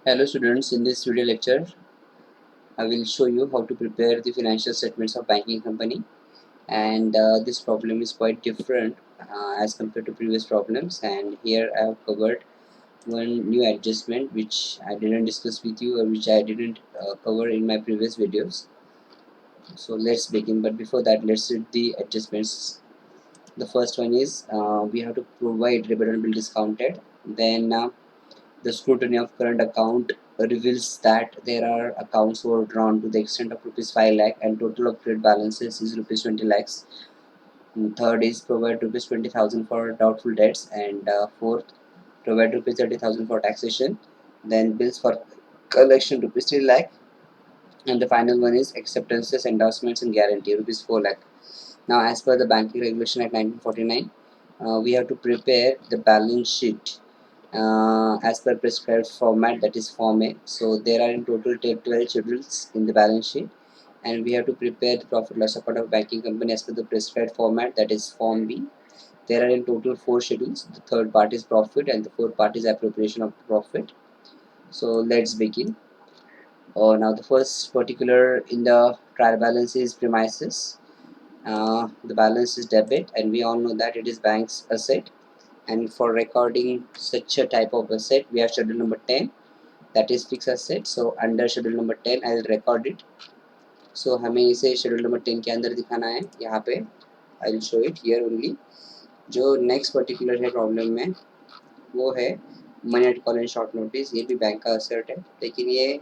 Hello students, in this video lecture I will show you how to prepare the financial statements of banking company, and this problem is quite different as compared to previous problems. And here I have covered one new adjustment which I didn't discuss with you, or which I didn't cover in my previous videos. So let's begin, but before that let's read the adjustments. The first one is we have to provide revenue bill discounted. Then the scrutiny of current account reveals that there are accounts who are drawn to the extent of rupees 5 lakh and total of trade balances is rupees 20 lakhs. And third is provide rupees 20,000 for doubtful debts, and fourth provide rupees 30,000 for taxation. Then bills for collection rupees 3 lakh, and the final one is acceptances, endorsements and guarantee rupees 4 lakh. Now as per the banking regulation at 1949, we have to prepare the balance sheet as per prescribed format, that is Form A. So there are in total 12 schedules in the balance sheet, and we have to prepare the profit loss account of banking company as per the prescribed format, that is Form B. There are in total 4 schedules. The third part is profit and the fourth part is appropriation of profit. So let's begin. Now the first particular in the trial balance is premises. The balance is debit, and we all know that it is bank's asset. And for recording such a type of asset, we have schedule number 10, that is fixed asset. So under schedule number 10 I will record it. So हमें इसे schedule number 10 के अंदर दिखाना है. यहाँ पे I will show it here only. जो next particular है प्रॉब्लम में वो है money at call and short notice. ये भी बैंक का असर्ट है, लेकिन ये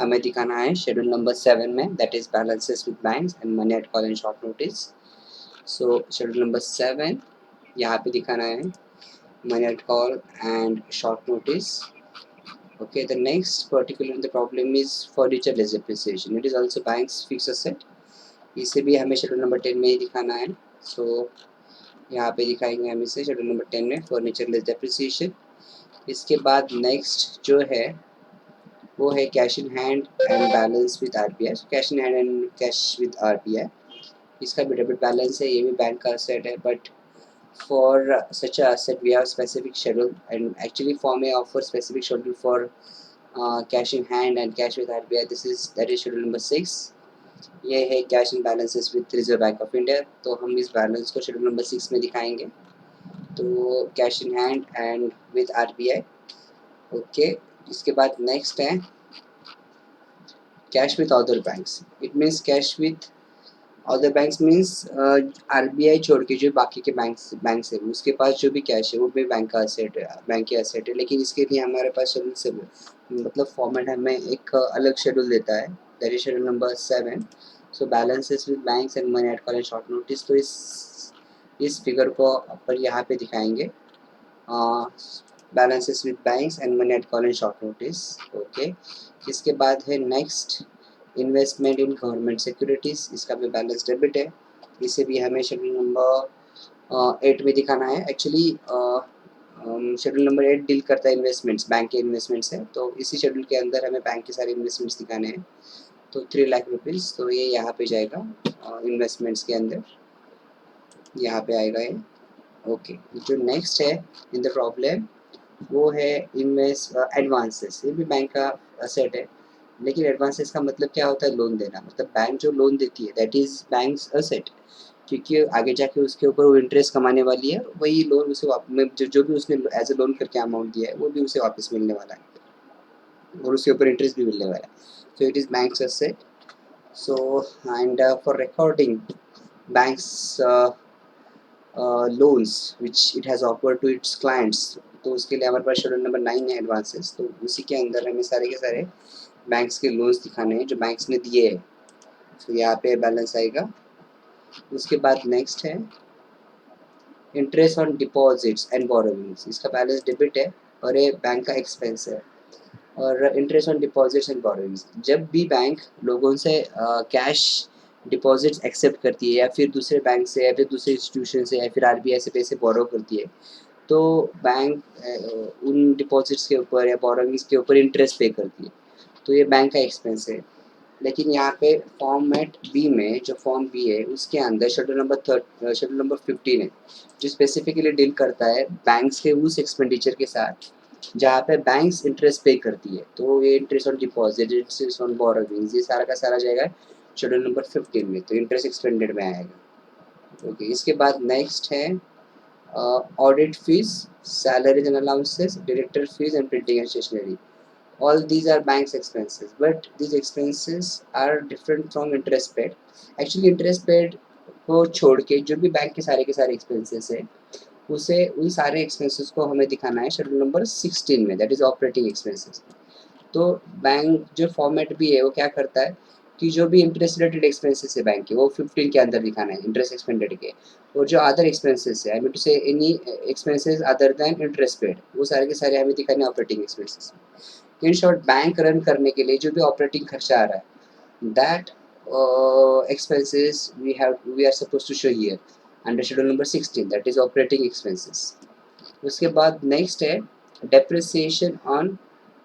हमें दिखाना है शेड्यूल नंबर 7 में, that is balances with banks and money at call and short notice. So schedule number 7 यहाँ पे दिखाना है money at call and short notice. Okay, the next particular in the problem is furniture less depreciation. It is also bank's fixed asset. इसे भी हमें schedule number 10 में ही दिखाना है. सो यहाँ पे दिखाएंगे हम इसे शेड्यूल नंबर 10 में फर्नीचर लेस डेप्रिसिएशन. इसके बाद नेक्स्ट जो है वो है cash in hand and balance with RBI. Cash in hand and cash with RBI, इसका भी डेबिट बैलेंस है, ये भी बैंक का असेट है. But for such a asset we have specific schedule, and actually Form A offers specific schedule for cash in hand and cash with RBI. That is schedule number 6. ये है cash in balances with reserve bank of India. तो हम इस balance को schedule number 6 में दिखाएंगे. तो cash in hand and with RBI. Okay, इसके बाद नेक्स्ट है cash with other banks. It means cash with other banks means RBI छोड़ के जो बाकी के बैंक्स है उसके पास जो भी कैश है वो भी बैंक का असेट है, बैंक के असेट है. लेकिन इसके लिए हमारे पास शेड्यूल से मतलब फॉर्मेट हमें एक अलग शेड्यूल देता है, that is schedule number 7. So balances with banks and money at call and short notice. तो इस फिगर को अपन यहाँ पे दिखाएंगे, balances with banks and money at call and short notice. Okay, इसके बाद है next investment in government securities. इसका भी बैलेंस डेबिट है. इसे भी हमें शेड्यूल नंबर 8 में दिखाना है. एक्चुअली शेड्यूल नंबर 8 डील करता है इन्वेस्टमेंट्स, बैंक के इन्वेस्टमेंट्स है. तो इसी शेड्यूल के अंदर हमें बैंक के सारे इन्वेस्टमेंट्स दिखाने हैं. तो 3 लाख रुपीज़, तो ये यहाँ पे जाएगा इन्वेस्टमेंट्स के अंदर, यहाँ पे आएगा ये. ओके, जो नेक्स्ट है इन द प्रॉब्लम वो है एडवांसेस. ये भी बैंक का असेट है, लेकिन एडवांसेस का मतलब क्या होता है? लोन देना. मतलब बैंक जो लोन देती है दैट इज बैंक्स असेट, क्योंकि आगे जाके उसके ऊपर वो इंटरेस्ट कमाने वाली है. वही लोन उसे जो भी उसने एज ए लोन करके अमाउंट दिया है वो भी उसे वापस मिलने वाला है, और उसके ऊपर इंटरेस्ट भी मिलने वाला है. So it is banks asset. So and for recording banks loans which it has offered to its clients, तो उसके लिए हमारे पास शेड्यूल नंबर 9 है एडवांसेस. तो उसी के अंदर हमें सारे के सारे बैंक्स के लोन्स दिखाने हैं जो बैंक्स ने दिए हैं. तो यहाँ पे बैलेंस आएगा. उसके बाद नेक्स्ट है interest on deposits and borrowings. इसका बैलेंस डेबिट है और ये बैंक का एक्सपेंस है. और interest on deposits and borrowings, जब भी बैंक लोगों से कैश डिपॉजिट्स एक्सेप्ट करती है या फिर दूसरे बैंक से या फिर दूसरे इंस्टीट्यूशन से या फिर आरबीआई से पैसे बोरो करती है, तो बैंक उन डिपॉजिट्स के ऊपर या बोरोविंग्स के ऊपर इंटरेस्ट पे करती है. तो ये बैंक का एक्सपेंस है. लेकिन यहाँ पे फॉर्मेट बी में, जो फॉर्म बी है उसके अंदर शेड्यूल नंबर 15 है, जो स्पेसिफिकली डील करता है बैंक्स के उस एक्सपेंडिचर के साथ जहाँ पे बैंक्स इंटरेस्ट पे करती है, तो ये interest on deposit, interest on borrowings, ये सारा का सारा जाएगा शेड्यूल नंबर 15 में, तो इंटरेस्ट एक्सपेंडेड में आएगा। ओके, इसके बाद नेक्स्ट है audit fees, salaries and allowances, director fees and printing and stationery. All these are bank's expenses, but these expenses are different from interest paid. Actually interest paid को छोड़ के जो भी बैंक के सारे एक्सपेंसेस है, उसे उन सारे एक्सपेंसेस को हमें दिखाना है शेड्यूल नंबर 16 में, दैट इज ऑपरेटिंग एक्सपेंसेस। तो बैंक जो फॉर्मेट भी है वो क्या करता है कि जो भी इंटरेस्ट रिलेटेड एक्सपेंसेस है बैंक के, वो 15 के अंदर दिखाना है इंटरेस्ट एक्सपेंडेड के। और जो अदर एक्सपेंसेस है, आई मीन टू से any expenses other than interest paid, वो सारे के सारे हमें दिखाने operating expenses. In short, bank run करने के लिए जो भी ऑपरेटिंग खर्चा आ रहा है, that expenses we are supposed to show here under schedule number 16, that is operating expenses. उसके बाद नेक्स्ट है डेप्रिसिएशन ऑन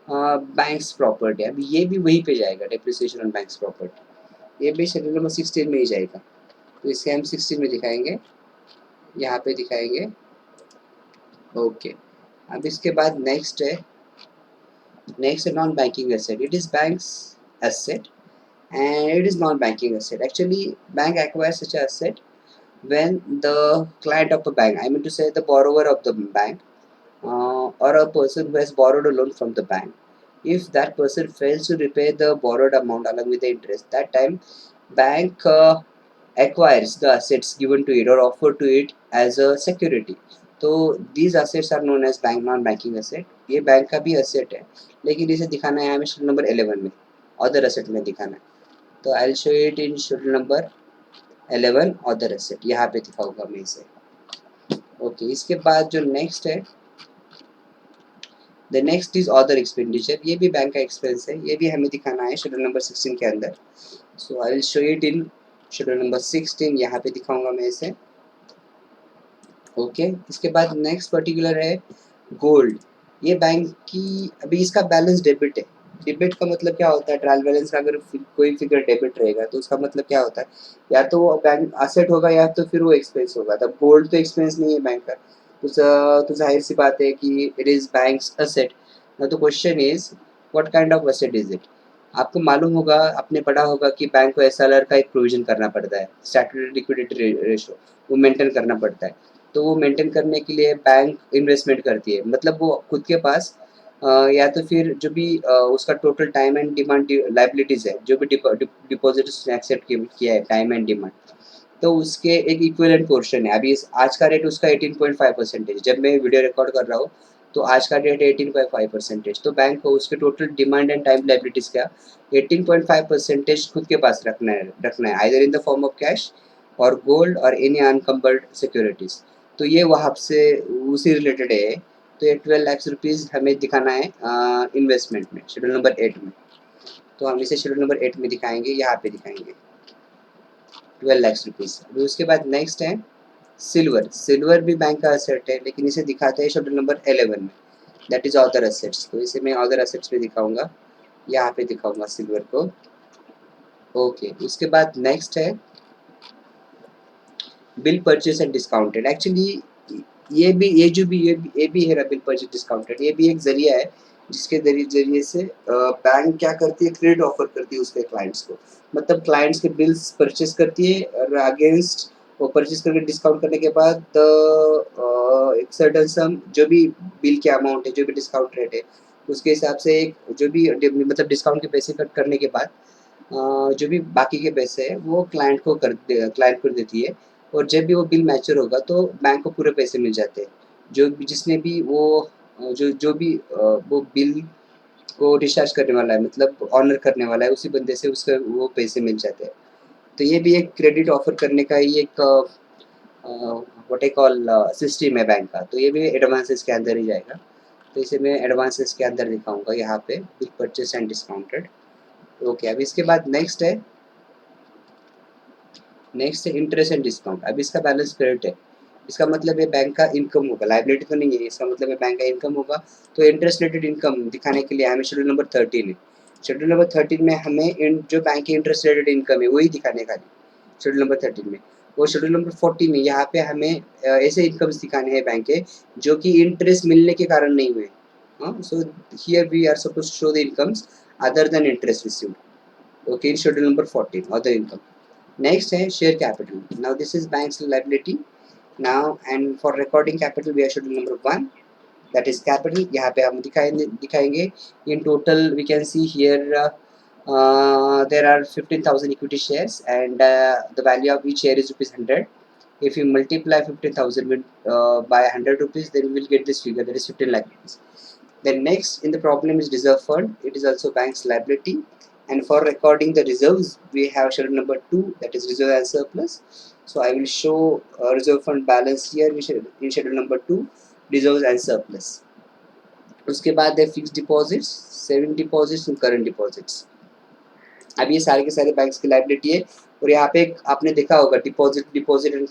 बैंक्स प्रॉपर्टी। अब ये भी वहीं पे जाएगा, डेप्रिसिएशन ऑन बैंक्स प्रॉपर्टी, ये भी शेड्यूल नंबर 16 में ही जाएगा, तो इसे हम 16 में दिखाएंगे, यहाँ पे दिखाएंगे। ओके, अब इसके बाद नेक्स्ट है non banking asset. It is banks asset and it is non-banking asset. Actually, bank acquires such an asset when the client of a bank, I mean to say the borrower of the bank, or a person who has borrowed a loan from the bank, if that person fails to repay the borrowed amount along with the interest, that time bank acquires the assets given to it or offered to it as a security. तो these assets are known as bank non-banking asset. ये bank का भी asset है, लेकिन इसे दिखाना है हमें शेड्यूल नंबर 11 में, अदर asset में दिखाना है। तो आई will show it in schedule number 11 other asset, यहाँ पे दिखाऊंगा मैं इसे। ओके, इसके बाद जो नेक्स्ट है, the next is other expenditure. ये भी बैंक का एक्सपेंस है, ये भी हमें दिखाना है शेड्यूल नंबर 16 के अंदर। So I will show it in schedule number 16, यहाँ पे दिखाऊंगा मैं इसे। ओके, इसके बाद नेक्स्ट पर्टिकुलर है गोल्ड। ये बैंक की, अभी इसका बैलेंस डेबिट है। डेबिट का मतलब क्या होता है, ट्रायल बैलेंस का अगर कोई फिगर डेबिट रहेगा तो उसका मतलब क्या होता है, या तो वो बैंक असेट होगा या तो फिर वो एक्सपेंस होगा। तब गोल्ड तो एक्सपेंस नहीं है बैंक का, तो जाहिर सी बात है कि इट इज बैंक्स असेट। ना तो question is what kind of asset is it. आपको मालूम होगा, आपने पढ़ा होगा कि बैंक को एसएलआर का एक प्रोविजन करना पड़ता है, स्टैट्यूटरी लिक्विडिटी रेशो, वो मेंटेन करना पड़ता है। तो वो मेंटेन करने के लिए बैंक इन्वेस्टमेंट करती है, मतलब वो खुद के पास या तो फिर जो भी उसका total time and demand liabilities है, जो भी डिपॉजिट उसने एक्सेप्ट किया है टाइम एंड डिमांड, तो उसके एक इक्विवेलेंट पोर्शन है। अभी आज का रेट उसका 18.5%, जब मैं वीडियो रिकॉर्ड कर रहा हूँ तो आज का रेट 18.5%। तो बैंक को उसके total demand and time liabilities का 18.5% खुद के पास रखना है either in the form of cash और गोल्ड और एनी अनकम्बर्ड सिक्योरिटीज़। तो ये वहाँ से उसी रिलेटेड है। तो ये 12 लाख रुपीज़ हमें दिखाना है इन्वेस्टमेंट में, शेड्यूल नंबर 8 में। तो हम इसे शेड्यूल नंबर 8 में दिखाएंगे, यहाँ पे दिखाएंगे 12 लाख रुपीज़। अभी उसके बाद नेक्स्ट है सिल्वर। सिल्वर भी बैंक का असेट है, लेकिन इसे दिखाते हैं शेड्यूल नंबर 11 में, दैट इज अदर असेट्स। तो इसे मैं अदर असेट्स में दिखाऊंगा, यहाँ पे दिखाऊंगा सिल्वर को। ओके, उसके बाद नेक्स्ट है bill purchase and discounted. Actually ये भी है बिल परचेस डिस्काउंटेड, ये भी एक जरिया है जिसके जरिए से बैंक क्या करती है, क्रेडिट ऑफर करती है उसके क्लाइंट्स को। मतलब क्लाइंट्स के बिल्स परचेस करती है और अगेंस्ट वो परचेस करके डिस्काउंट करने के बाद एक सर्टन सम, जो भी बिल के अमाउंट है, जो भी डिस्काउंट रेट है, उसके हिसाब से एक जो भी मतलब डिस्काउंट के पैसे कट करने के बाद जो भी बाकी के पैसे हैं वो क्लाइंट को देती है। और जब भी वो बिल मैच्योर होगा तो बैंक को पूरे पैसे मिल जाते हैं। जिसने भी वो जो भी वो बिल को डिस्चार्ज करने वाला है, मतलब ऑनर करने वाला है, उसी बंदे से उसका वो पैसे मिल जाते हैं। तो ये भी एक क्रेडिट ऑफर करने का ही एक व्हाट आई कॉल सिस्टम है बैंक का। तो ये भी एडवांसेस के अंदर ही जाएगा। तो इसे मैं एडवांसेस के अंदर दिखाऊंगा यहाँ पे, bill purchase and discounted. Okay, अब इसके बाद नेक्स्ट है इंटरेस्ट एंड डिस्काउंट। अब इसका बैलेंस क्रेडिट है, इसका मतलब ये बैंक का इनकम होगा, लाइबिलिटी तो नहीं है, इसका मतलब है बैंक का इनकम होगा। तो इंटरेस्ट रिलेटेड इनकम दिखाने के लिए हमें शेड्यूल नंबर 13 है। शेड्यूल नंबर 13 में हमें जो बैंक की इंटरेस्ट रिलेटेड इनकम है वही दिखाने का है शेड्यूल नंबर 13 में। वो शेड्यूल नंबर 14 में यहाँ पे हमें ऐसे इनकम्स दिखाने हैं बैंक के जो कि इंटरेस्ट मिलने के कारण नहीं हुए, So here we are supposed to show the incomes other than interest received. Okay, in schedule number 14, other income. Next है share capital. Now this is bank's liability. Now and for recording capital we are schedule number 1, that is capital. यहाँ पे हम दिखाएंगे in total we can see here there are 15,000 equity shares and the value of each share is rupees 100. If you multiply 15,000 with by 100 rupees, then we will get this figure, that is 15 lakh rupees. Then next in the problem is reserve fund. It is also bank's liability, and for recording the reserves we have schedule number 2, that is reserve and surplus. So I will show reserve fund balance here in schedule number 2, reserves and surplus. उसके बाद है fix deposits, saving deposits और current deposits. अब ये सारे के सारे banks की लायबिलिटी है. और यहाँ पे आपने देखा होगा डिपॉजिट एंड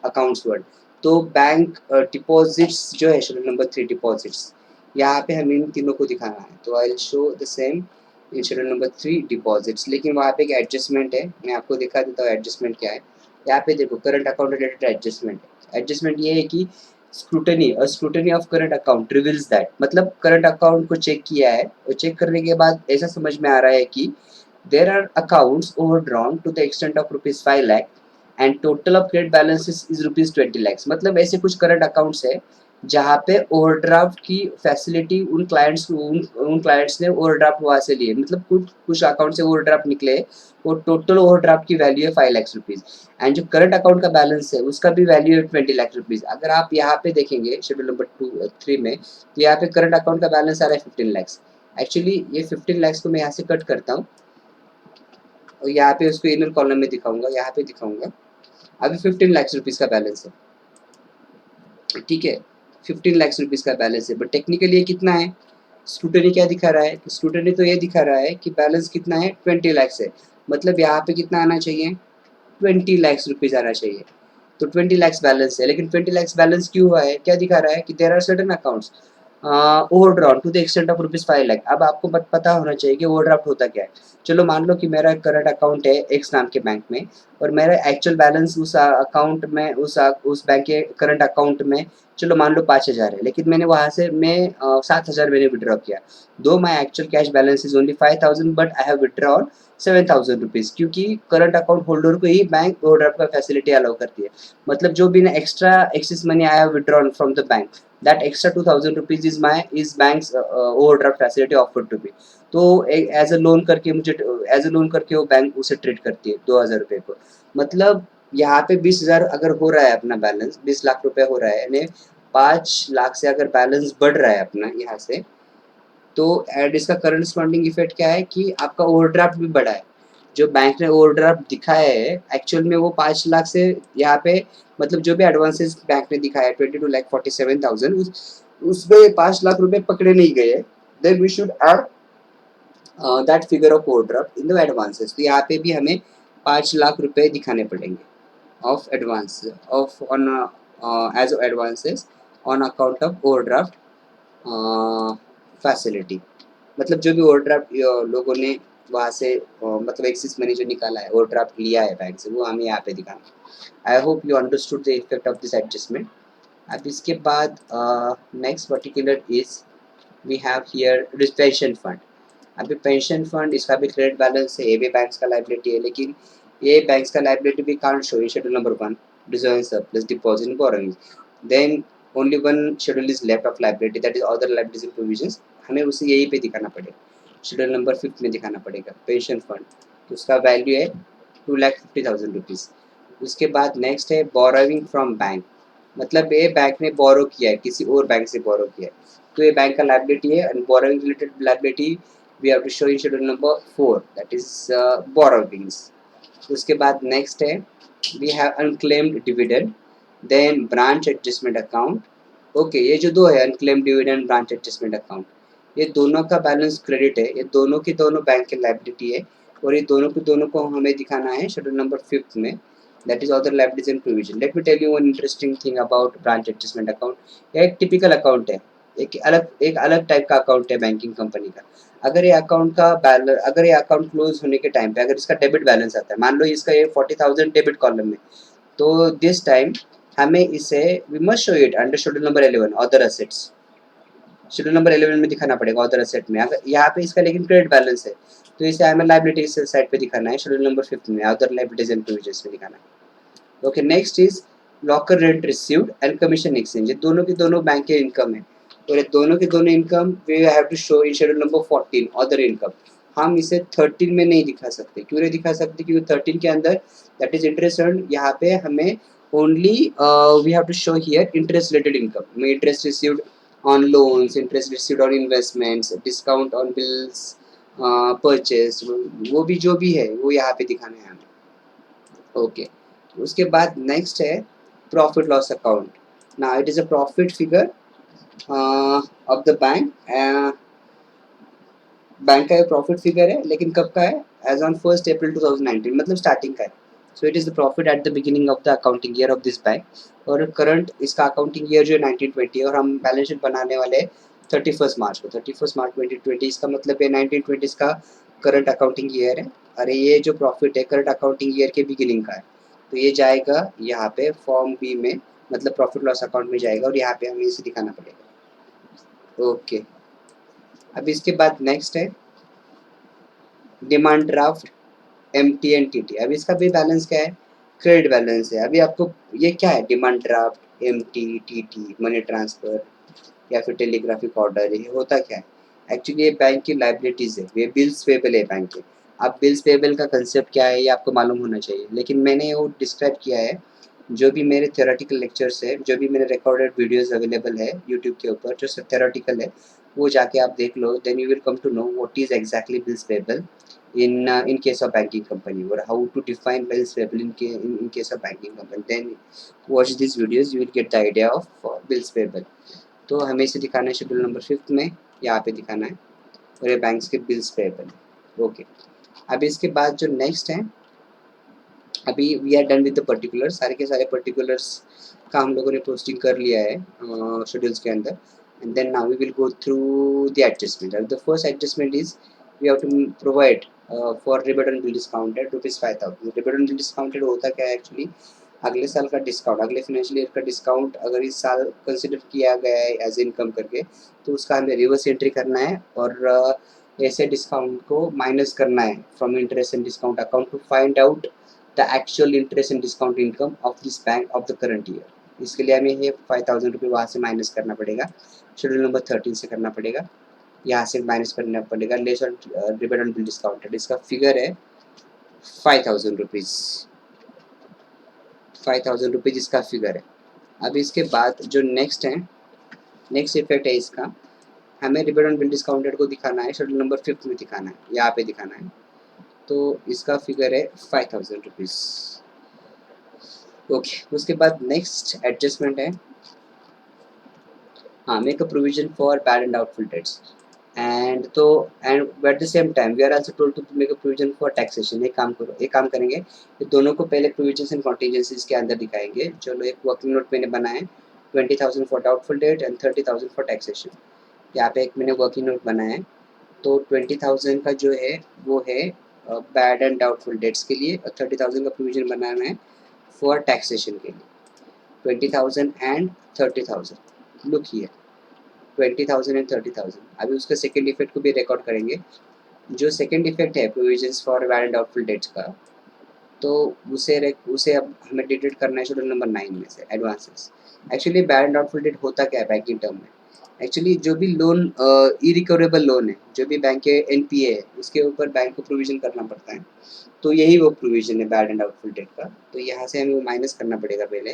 अकाउंट्स वर्ड. तो बैंक डिपॉजिट्स जो है शेड्यूल नंबर 3 डिपॉजिट्स, यहाँ पे हमें इन तीनों को दिखाना है. तो आई will show the same in schedule number 3 deposits. लेकिन वहाँ पे एक एडजस्टमेंट है, मैं आपको दिखा देता हूँ एडजस्टमेंट क्या है. यहाँ पे देखो current account related adjustment. Adjustment ये है कि scrutiny of current account reveals that, मतलब करंट अकाउंट को चेक किया है और चेक करने के बाद ऐसा समझ में आ रहा है कि there are accounts overdrawn to the extent of rupees 5 lakh and total of credit balances is rupees 20 lakhs. मतलब ऐसे कुछ करंट अकाउंट्स है जहाँ पे ओवरड्राफ्ट की फैसिलिटी उन क्लाइंट्स ने ओवरड्राफ्ट वहाँ से लिए, मतलब कुछ अकाउंट से ओवरड्राफ्ट निकले और टोटल ओवरड्राफ्ट की वैल्यू है 5 लाख रुपीज एंड जो करंट अकाउंट का बैलेंस है उसका भी वैल्यू है 20 लाख रुपीज. अगर आप यहाँ पे देखेंगे शेड्यूल नंबर 3 में, तो यहाँ पे करंट अकाउंट का बैलेंस आ रहा है 15 लैक्स. एक्चुअली ये 15 लैक्स को मैं यहाँ से कट करता हूँ और यहाँ पे उसको इनर कॉलम में दिखाऊंगा, यहाँ पे दिखाऊंगा. अभी 15 लाख रुपीस का बैलेंस है, ठीक है, 15 लाख रुपीस का बैलेंस है. बट टेक्निकली ये कितना है, स्क्रूटनी क्या दिखा रहा है, स्क्रूटनी तो ये दिखा रहा है कि बैलेंस कितना है 20 लाख है. मतलब यहाँ पे कितना आना चाहिए, 20 लाख रुपीज आना चाहिए. तो 20 लाख बैलेंस है, लेकिन 20 लाख बैलेंस क्यों हुआ है, क्या दिखा रहा है कि there are certain accounts overdrawn to the extent of rupees 5 lakh. अब आपको पता होना चाहिए कि ओवरड्राफ्ट होता क्या है. चलो मान लो कि मेरा करंट अकाउंट है एक्स नाम के बैंक में और मेरा एक्चुअल बैलेंस उस अकाउंट में उस बैंक के करंट अकाउंट में चलो मान लो 5,000 है, लेकिन मैंने वहाँ से 7,000 मैंने विड्रॉ किया. दो my actual cash balance is only 5,000 but I have withdrawn 7,000 rupees, क्योंकि करंट अकाउंट होल्डर को ही बैंक ओवरड्राफ्ट का फैसिलिटी अलाउ करती है. मतलब जो भी extra excess money I have withdrawn from the bank, that extra 2,000 rupees is bank's overdraft facility offered to me. तो as a loan करके वो बैंक उसे ट्रीट करती है 2,000 रुपये को. मतलब यहाँ पे 20,000 अगर हो रहा है अपना बैलेंस, 20 लाख रुपए हो रहा है, यानी 5 लाख से अगर बैलेंस बढ़ रहा है अपना यहाँ से, तो एड इसका करस्पॉन्डिंग इफेक्ट क्या है कि आपका ओवरड्राफ्ट भी बढ़ा है. जो बैंक ने ओवरड्राफ्ट दिखाया है एक्चुअल में वो 5 लाख से यहाँ पे, मतलब जो भी एडवांसेस बैंक ने दिखाया 22,47,000 उसमें 5 लाख रुपए पकड़े नहीं गए. Then we should add that figure of overdraft in the advances. तो यहाँ पे भी हमें 5 लाख रुपए दिखाने पड़ेंगे of advance of on as advances on account of overdraft facility. मतलब जो भी ओवरड्राफ्ट लोगों ने वहाँ से मतलब एक्सिस मनी जो निकाला है, ओवरड्राफ्ट लिया है बैंक से, वो हमें यहाँ पे दिखाना. I hope you understood the effect of this adjustment. अब इसके बाद next particular is we have here pension fund. अभी पेंशन फंड इसका भी क्रेडिट बैलेंस है, ये भी बैंक्स का लाइबिलिटी है, लेकिन ये बैंक्स का लाइबिलिटी भी can't show in schedule number 1 reserve surplus deposit and borrowings. Then only one schedule is left of liability, that is other liabilities and provisions. हमें उसे यहीं पे दिखाना पड़ेगा, शेड्यूल नंबर 5 में दिखाना पड़ेगा पेंशन फंड. तो उसका वैल्यू है 2,50,000 रुपीज़. उसके बाद नेक्स्ट है बोरोइंग फ्रॉम बैंक. मतलब ये बैंक ने बोरो किया है, किसी और बैंक से बोरो किया है, तो ये बैंक का लाइबिलिटी है. And borrowing related liability we have to show in schedule number 4, that is borrowings. उसके बाद नेक्स्ट है we have unclaimed dividend, then branch adjustment account. Okay, ये जो दो है unclaimed dividend, branch adjustment account, ये दोनों का बैलेंस क्रेडिट है, ये दोनों की दोनों बैंक की लाइबिलिटी है और ये दोनों को हमें दिखाना है शेड्यूल नंबर 5 में, that is other liabilities and provision. Let me tell you one interesting thing about branch adjustment account. ये एक टिपिकल अकाउंट है, एक अलग टाइप का अकाउंट है बैंकिंग कंपनी का. अगर ये अकाउंट क्लोज होने के टाइम पे अगर इसका डेबिट बैलेंस आता है, मान लो इसका ये 40,000 डेबिट कॉलम में, तो दिस टाइम हमें इसे we must show it under schedule number 11 other assets. Schedule number 11 में दिखाना पड़ेगा अदर एसेट में। अगर यहाँ पे इसका लेकिन क्रेडिट बैलेंस है तो इसे हमें लाइबिलिटी साइड पे दिखाना है, शेड्यूल नंबर 5 में अदर लाइबिलिटीज एंड प्रोविजंस में दिखाना है। Okay, next is locker rent received and commission exchange. ये दोनों के दोनों बैंक के इनकम है और ये दोनों के दोनों income we have to show in schedule number 14 other income. हम इसे 13 में नहीं दिखा सकते। क्यों नहीं दिखा सकते? क्योंकि 13 के अंदर दैट इज इंटरेस्ट अर्न, यहाँ पे हमें only we have to show here interest related income. Interest received on loans, interest received on investments, discount on bills purchased, वो भी जो भी है वो यहाँ पे दिखाना है हमें। ओके, उसके बाद नेक्स्ट है profit loss account. Now it is a profit figure of the bank. Bank का प्रॉफिट फिगर है लेकिन कब का है? एज ऑन 1 अप्रैल 2019, मतलब स्टार्टिंग का है। So it is the profit at the beginning of the accounting year of this bank. और करंट इसका अकाउंटिंग ईयर जो है 1920 है और हम बैलेंस शीट बनाने वाले 31 मार्च को। 31 मार्च 2020 इसका मतलब है 1920 का करंट अकाउंटिंग ईयर है। अरे ये जो प्रॉफिट है करंट अकाउंटिंग ईयर के बिगिनिंग का है, तो ये जाएगा यहाँ पे फॉर्म बी में, मतलब प्रॉफिट लॉस अकाउंट में जाएगा और यहाँ पे हमें इसे दिखाना पड़ेगा। ओके, अब इसके बाद नेक्स्ट है demand draft MT and TT. अब इसका भी बैलेंस क्या है? क्रेडिट बैलेंस है। अभी आपको ये क्या है? Demand draft, MT, TT, money transfer या फिर टेलीग्राफिक ऑर्डर, ये होता क्या है? एक्चुअली ये बैंक की लाइबिलिटीज है, ये बिल्स पेबल है बैंक के। अब बिल्स पेबल का कंसेप्ट क्या है ये आपको मालूम होना चाहिए, लेकिन मैंने वो डिस्क्राइब किया है। जो भी मेरे थ्योरेटिकल लेक्चर्स है, जो भी मेरे रिकॉर्डेड वीडियोस अवेलेबल है यूट्यूब के ऊपर जो थ्योरेटिकल है, वो जाके आप देख लो, then you will come to know what is exactly bills payable in case of banking company, or how to define bills payable in case of banking company. Then watch these videos, you will get the idea of bills payable. तो हमें इसे दिखाना है schedule number 5 में, यहाँ पे दिखाना है और ये बैंक्स के बिल्स पेबल। ओके, अब इसके बाद जो नेक्स्ट है, अभी we are done with the particular, सारे के सारे पर्टिकुलर्स का हम लोगों ने पोस्टिंग कर लिया है शेड्यूल्स के अंदर। And then now we will go through the adjustment. The first adjustment is we have to provide for rebate bill discounted ₹5000। Rebate bill discounted होता क्या है एक्चुअली? अगले साल का डिस्काउंट, अगले फाइनेंशियल ईयर का डिस्काउंट अगर इस साल कंसिडर किया गया है एज इनकम करके, तो उसका हमें रिवर्स एंट्री करना है और ऐसे डिस्काउंट को माइनस करना है from interest and discount account to find out the actual interest and discount income of this bank of the current year. इसके लिए हमें ये 5000 रुपये वहाँ से माइनस करना पड़ेगा, शेड्यूल नंबर 13 से करना पड़ेगा, यहाँ से माइनस करना पड़ेगा less on rebate on bill discounted. इसका फिगर है 5000 रुपीज़, 5000 रुपीज़ इसका फिगर है। अब इसके बाद जो नेक्स्ट है, नेक्स्ट इफेक्ट है इसका, हमें रिबेट ऑन बिल डिस्काउंटेड को दिखाना है, शेड्यूल नंबर 5 में दिखाना है, यहाँ पे दिखाना है। तो इसका फिगर है 5000 रुपीज़। ओके, उसके बाद नेक्स्ट एडजस्टमेंट है, हाँ, make a provision for bad and doubtful debts. And तो and at the same time we are also told to make a provision for taxation. एक काम करो, एक काम करेंगे, ये दोनों को पहले प्रोविजंस एंड कॉन्टीजेंसीज के अंदर दिखाएंगे। चलो, एक वर्किंग नोट मैंने बनाया है, 20,000 for doubtful debt and 30,000 for taxation. यहाँ पे एक मैंने वर्किंग नोट बनाया है। तो 20,000 का जो है वो है बैड एंड डाउटफुल डेट्स के लिए और 30,000 का प्रोविजन बनाना है फॉर टैक्सेशन के लिए। 20,000 एंड 30,000, लुक हियर, 20,000 एंड 30,000। अभी उसका सेकेंड इफेक्ट को भी रिकॉर्ड करेंगे। जो सेकेंड इफेक्ट है provisions for bad and doubtful dates का, तो उसे अब हमें डिटेक्ट करना है शेड्यूल नंबर 9 में से, advances. Actually bad and doubtful debt होता क्या है बैंकिंग टर्म में? एक्चुअली जो भी लोन इरिकवरेबल लोन है, जो भी बैंक के एनपीए है, उसके ऊपर बैंक को प्रोविजन करना पड़ता है। तो यही वो प्रोविजन है बैड एंड डाउटफुल डेट का। तो यहाँ से हमें वो माइनस करना पड़ेगा पहले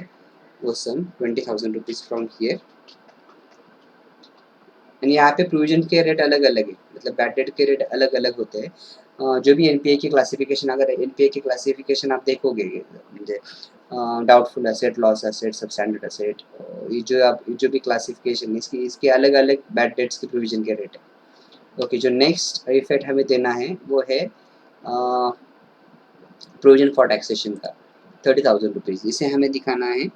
वो सम 20,000 रुपीज़ फ्रॉम हियर। एंड यहाँ पे प्रोविजन के रेट अलग अलग है, मतलब बैड डेट के रेट अलग अलग होते हैं। जो भी एनपीए की क्लासिफिकेशन, अगर एनपीए की क्लासिफिकेशन आप देखोगे, doubtful asset, loss asset, substandard asset, ये जो भी क्लासिफिकेशन इसकी इसके अलग अलग बैड डेट्स के प्रोविजन के रेट है। ओके, जो नेक्स्ट इफेक्ट हमें देना है वो है प्रोविजन फॉर टैक्सेशन का 30,000 रुपीज़। इसे हमें दिखाना है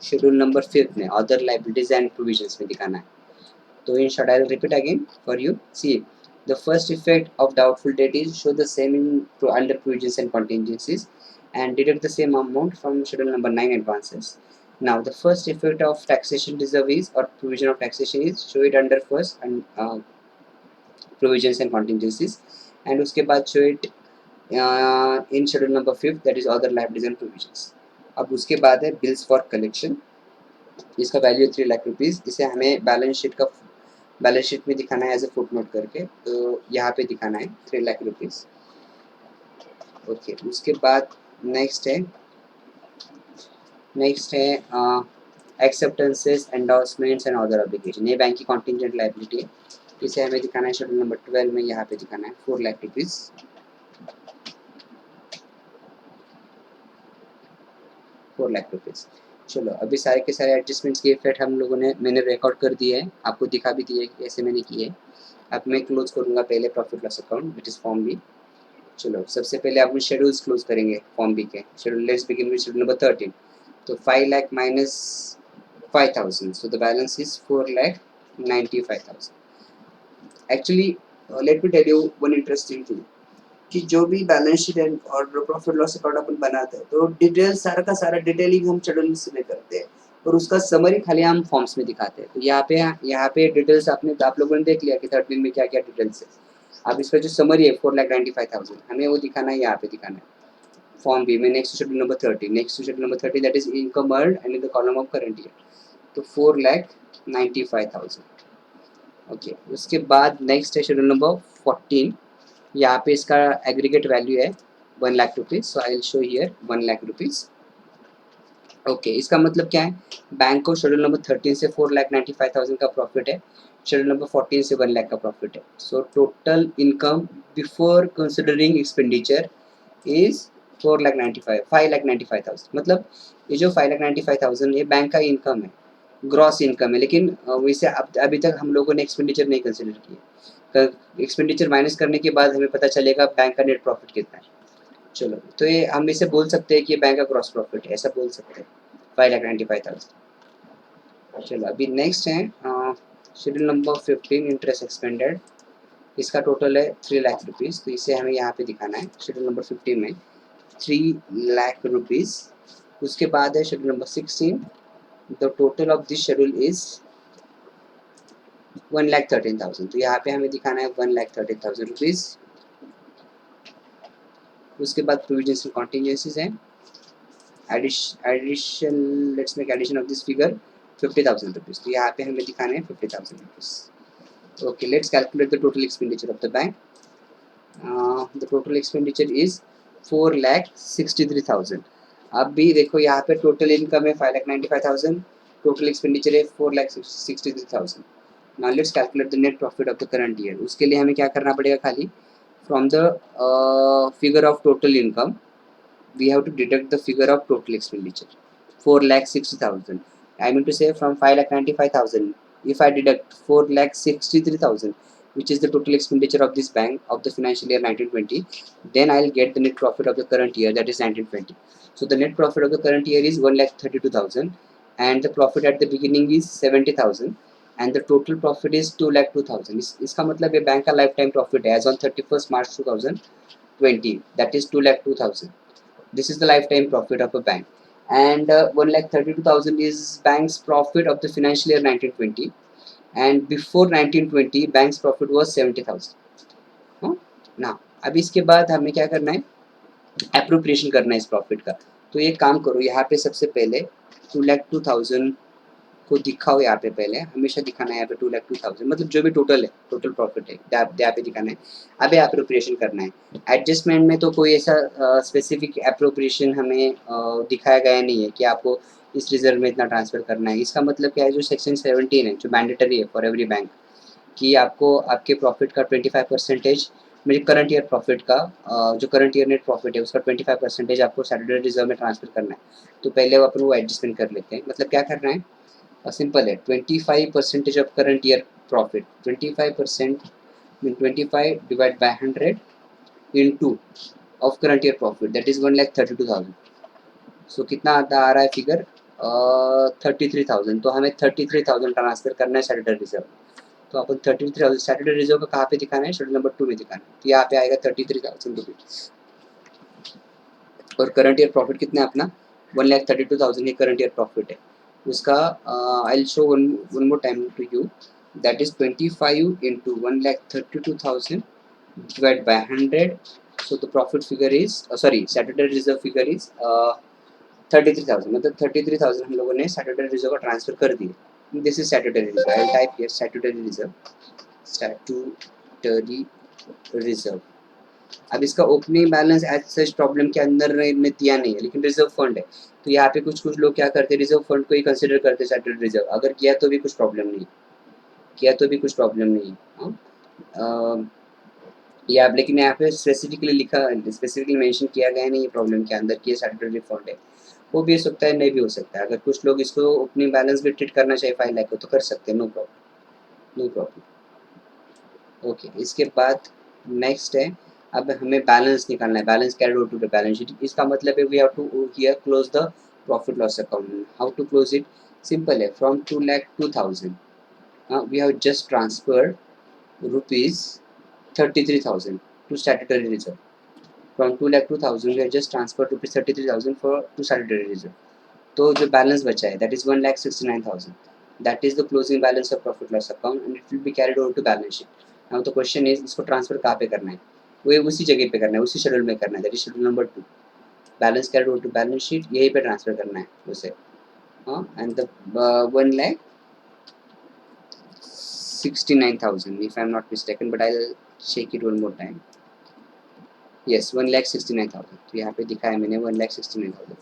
शेड्यूल नंबर 5 में, अदर लाइबिलिटीज एंड प्रोविजंस में दिखाना है। So in short, I'll repeat again for you. See, the first effect of doubtful debt is show the same in under provisions and contingencies, and deduct the same amount from schedule number 9 advances. Now the first effect of taxation reserve is, or provision of taxation is, show it under first and provisions and contingencies, and उसके बाद show it in schedule number 5, that is other liabilities and provisions. अब उसके बाद है bills for collection, इसका value 3 lakh rupees, इसे हमें balance sheet में दिखाना है एज ए फुट नोट करके, तो यहाँ पे दिखाना है 3 लाख रुपीज़। ओके, उसके बाद नेक्स्ट है acceptances, endorsements and other obligation, ये बैंक की कॉन्टिजेंट लायबिलिटी है, इसे हमें दिखाना है शेड्यूल नंबर 12 में, यहाँ पे दिखाना है 4 लाख रुपीज़। 4 लाख रुपीज़। चलो अभी सारे के सारे एडजस्टमेंट्स के इफेक्ट हम लोगों ने मैंने रिकॉर्ड कर दिए हैं, आपको दिखा भी दिए कि कैसे मैंने किए। अब मैं क्लोज करूँगा पहले profit loss account which is form B. चलो सबसे पहले आप शेड्यूल्स क्लोज करेंगे फॉर्म बी के। Schedule let's begin with schedule number 13। तो 5 lakh minus 5,000, so the balance is 4,95,000. Actually, let me tell you one interesting thing, कि जो भी बैलेंस शीट और प्रॉफिट लॉस अकाउंट अपन बनाते हैं तो डिटेल सारा का सारा डिटेलिंग हम शेड्यूल्स में करते हैं और उसका समरी खाली हम फॉर्म्स में दिखाते हैं। तो यहाँ पे डिटेल्स आप लोगों ने देख लिया कि 13 में क्या क्या डिटेल्स है। अब इसका जो समरी है 4,95,000 हमें वो दिखाना है, यहाँ पे दिखाना है फॉर्म बी में, next schedule number 30 that is income earned and in the column of current year, तो 4,95,000। ओके, उसके बाद नेक्स्ट है शेड्यूल नंबर 14, यहाँ पे इसका एग्रीगेट वैल्यू है 1 lakh rupees, so I will show here 1 lakh rupees. Okay, इसका मतलब क्या है, बैंक को शेड्यूल नंबर 13 से 4,95,000 का प्रॉफिट है, शेड्यूल नंबर 14 से 1 लाख का प्रॉफिट है। So total income before considering expenditure is 5,95,000। मतलब ये जो 5,95,000 ये बैंक का इनकम है, ग्रॉस इनकम है, लेकिन वैसे अभी तक हम लोगों ने एक्सपेंडिचर नहीं कंसिडर किया। एक्सपेंडिचर माइनस करने के बाद हमें पता चलेगा बैंक का नेट प्रॉफिट कितना है। चलो तो ये हम इसे बोल सकते हैं कि ये बैंक का ग्रॉस प्रॉफिट है, ऐसा बोल सकते हैं 5,95,000। चलो अभी नेक्स्ट है शेड्यूल नंबर 15 इंटरेस्ट एक्सपेंडेड, इसका टोटल है 3 लाख रुपीज़, तो इसे हमें यहाँ पे दिखाना है शेड्यूल नंबर 15 में 3 लाख रुपीज़। उसके बाद है schedule number 16, the total of this schedule is 1,13,000, तो यहाँ पे हमें दिखाना है 1,13,000 रुपीज़। उसके बाद प्रोविजंस एंड कॉन्टिजेंसीज हैं, addition let's make addition of this figure 50,000 rupees, तो यहाँ पे हमें दिखाना है 50,000 rupees. Okay, let's calculate the total expenditure of the bank. The total expenditure is 4,63,000। अब भी देखो यहाँ पे टोटल इनकम है 5,95,000, टोटल एक्सपेंडिचर है 4,63,000। Now let's calculate the net profit of the current year. उसके लिए हमें क्या करना पड़ेगा, खाली from the figure of total income we have to deduct the figure of total expenditure 4,60,000. I mean to say from 5,95,000, if I deduct 4,63,000, which is the total expenditure of this bank of the financial year 1920, then I'll get the net profit of the current year, that is 1920. So the net profit of the current year is 1,32,000 and the profit at the beginning is 70,000 and the total profit is 2,02,000. इसका मतलब ये bank का life time profit है as on 31st March 2020, that is 2,02,000. This is the lifetime profit of a bank, and 1,32,000 is bank's profit of the financial year 1920, and before 1920 bank's profit was 70,000. Now अब इसके बाद हमें क्या करना है, appropriation करना है इस प्रॉफिट का। तो ये काम करो, यहाँ पे सबसे पहले 2,02,000 को दिखाओ, यहाँ पे पहले हमेशा दिखाना है यहाँ पे 2,02,000, मतलब जो भी टोटल है, टोटल प्रॉफिट है यहाँ पे दिखाना है। अब एप्रोप्रिएशन करना है। एडजस्टमेंट में तो कोई ऐसा स्पेसिफिक एप्रोप्रिएशन हमें दिखाया गया नहीं है कि आपको इस रिजर्व में इतना ट्रांसफर करना है। इसका मतलब क्या है, जो सेक्शन 17 है जो मैंडेटरी है फॉर एवरी बैंक, कि आपको आपके प्रॉफिट का 25% मेरे करंट ईयर प्रॉफिट का जो करंट ईयर नेट प्रॉफिट है उसका 25% आपको सैटरडे रिजर्व में ट्रांसफर करना है। तो पहले वो अपन वो एडजस्टमेंट कर लेते हैं। मतलब क्या करना है, सिंपल है, 25% of current year profit, 25% mean 25 divide by 100 into of current year profit, that is 1,32,000। सो कितना आता आ रहा है फिगर 33,000। तो हमें 33,000 ट्रांसफर करना है सैटरडे रिजर्व। तो अपन 33,000 सैटरडे रिजर्व का कहाँ पे दिखाना है, शेड्यूल नंबर 2 में दिखाना है। तो यहाँ पे आएगा 33,000 रुपीज और करंट ईयर प्रॉफिट कितना है अपना 1,32,000 की करंट ईयर प्रॉफिट है उसका। I will show one more time to you, that is 25 into 1,32,000 divided by 100. So the profit figure is sorry, statutory reserve figure is 33,000, मतलब 33,000 हम लोगों ने statutory reserve का ट्रांसफर कर दिए। This is statutory reserve, I will type here statutory reserve, statutory reserve। अब इसका opening balance as such problem के अंदर ने दिया नहीं है, लेकिन रिजर्व फंड है, तो यहाँ पे कुछ कुछ लोग क्या करते हैं, रिजर्व फंड को ही कंसिडर करते हैं स्टैट्यूटरी रिजर्व। अगर किया तो भी कुछ प्रॉब्लम नहीं, किया तो भी कुछ प्रॉब्लम नहीं है। या लेकिन यहाँ पे स्पेसिफिकली लिखा, स्पेसिफिकली मेंशन किया गया नहीं प्रॉब्लम के अंदर कि ये स्टैट्यूटरी फंड है। वो भी हो सकता है, नहीं भी हो सकता है। अगर कुछ लोग इसको ओपनिंग बैलेंस भी ट्रीट करना चाहिए 5 लाख को तो कर सकते हैं, no problem, no problem. Okay, इसके बाद नेक्स्ट है, अब हमें बैलेंस निकालना है, balance carried over to the balance sheet. इसका मतलब है we have to here close the profit loss account. How to close it? Simple है, from 2,02,000 we have just transferred rupees 33,000 to statutory reserve. From 2,02,000 we have just transferred rupees 33,000 for to statutory reserve. तो जो balance बचा है, that is 1,69,000. That is the closing balance of profit loss account and it will be carried over to balance sheet. Now the question is, इसको transfer कहाँ पे करना है? वो उसी जगह पे करना है, उसी शेड्यूल में करना है, that is schedule number 2. Balance carried over to balance sheet, यहीं पे ट्रांसफर करना है उसे। हाँ, and the 1,69,000 if I am not mistaken, but I'll check it one more time. Yes, 1,69,000, तो यहाँ पे दिखा है मैंने 1,69,000,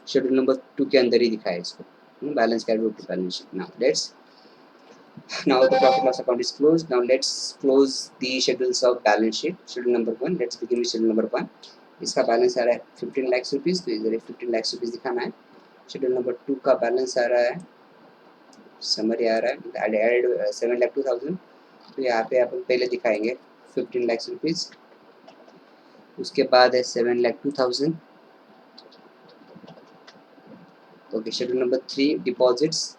शेड्यूल नंबर 2 के अंदर ही दिखा है इसको। Balance carried over to balance sheet. Now the profit loss account is closed. Now let's close the schedules of balance sheet. Schedule number 1, let's begin with schedule number 1. इसका बैलेंस आ रहा है 15 lakh rupees, तो इधर 15 लाख रुपीज़ दिखाना है। Schedule number 2 का balance आ रहा है, समरी आ रहा है, एडेड 7,02,000, तो यहाँ पे अपन पहले दिखाएंगे 15 लाख रुपीज़, उसके बाद है 7,02,000। ओके, शेड्यूल नंबर 3 डिपॉजिट्स,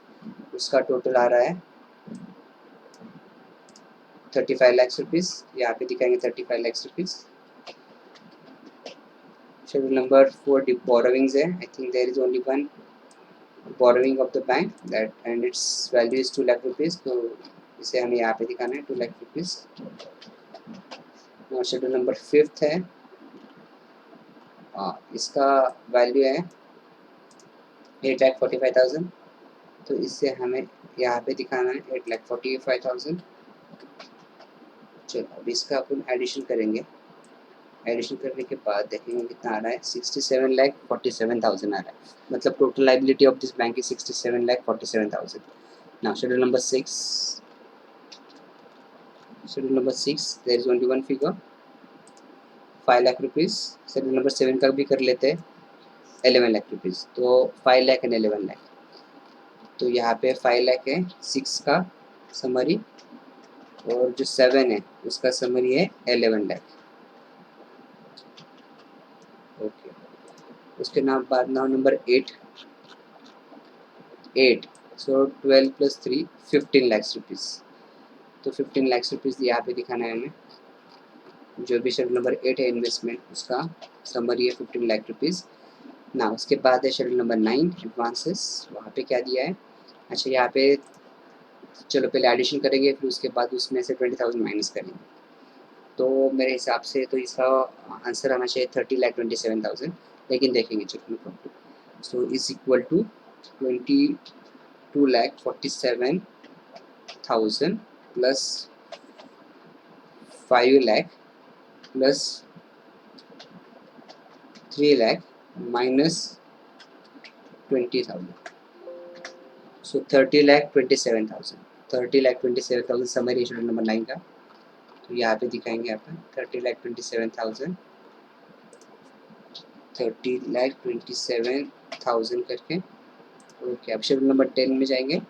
उसका टोटल आ रहा है 35 लाख रुपीज़, यहाँ पे दिखाएंगे 35 lakh rupees. Schedule number 4 borrowings है, I think there is only one borrowing of the bank that and its value is 2 lakh rupees, तो इसे हमें यहाँ पे दिखाना है 2 लाख रुपीज़। शेड्यूल नंबर 5 है, इसका वैल्यू है 8,45,000, तो इससे हमें यहाँ पे दिखाना है 8,45,000। चलो अब इसका अपन एडिशन करेंगे, एडिशन करने के बाद देखेंगे कितना आ रहा है, 67,47,000 आ रहा है, मतलब total liability of this bank is 67,47,000। Now schedule number 6, schedule number 6 there is only one figure 5 lakh rupees. Schedule number 7 का भी कर लेते हैं 11 लाख रुपीज़, तो 5 लाख एंड 11 लाख, तो यहाँ पे 5 लाख है 6 का समरी, और जो 7 है उसका समरी है 11 लाख। ओके, उसके नाम बाद नाउ नंबर 8, सो 12 + 3 15 लाख रुपीज़, तो 15 लाख रुपीज़ यहाँ पे दिखाना है हमें। जो भी शेड्यूल नंबर 8 है इन्वेस्टमेंट, उसका समरी है 15 लाख रुपीज़। ना उसके बाद है शेड्यूल नंबर 9 एडवांसेस, वहाँ पे क्या दिया है, अच्छा यहाँ पे चलो पहले एडिशन करेंगे, फिर उसके बाद उसमें से 20,000 माइनस करेंगे, तो मेरे हिसाब से तो इसका आंसर आना चाहिए 30,27,000, लेकिन देखेंगे चलो profit. So is equal to 22,47,000 plus 5 lakh plus 3 lakh minus 20,000, so 30,27,000, 30,27,000 summary schedule number 9 का, तो यहाँ पे दिखाएंगे अपन 30,27,000, 30,27,000 करके। ओके, अब शेड्यूल नंबर 10 में जाएंगे,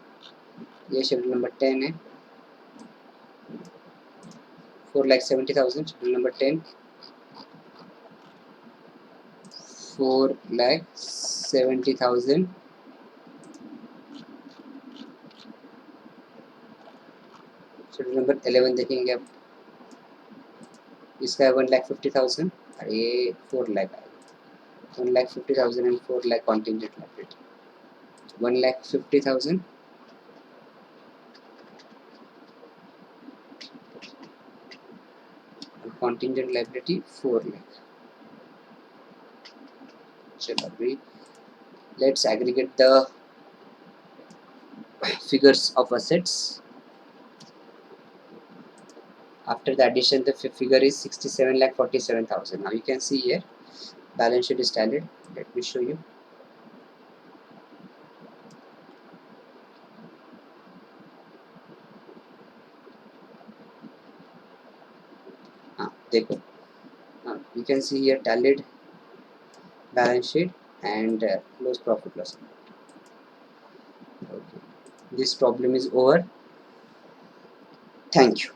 ये शेड्यूल नंबर 10 है 4,70,000, शेड्यूल नंबर 10 4,70,000, शेड्यूल नंबर 11 देखेंगे अब, इसका है 1,50,000 और ये 4 लाख आएगा, 1,50,000 and 4 lakh contingent liability. 1,50,000 and contingent liability 4 lakh. Chalo, let's aggregate the figures of assets. After the addition, the figure is 67,47,000. Now you can see here balance sheet is tallied. Let me show you. देखो, you can see here tallied balance sheet and close profit loss. Okay. This problem is over. Thank you.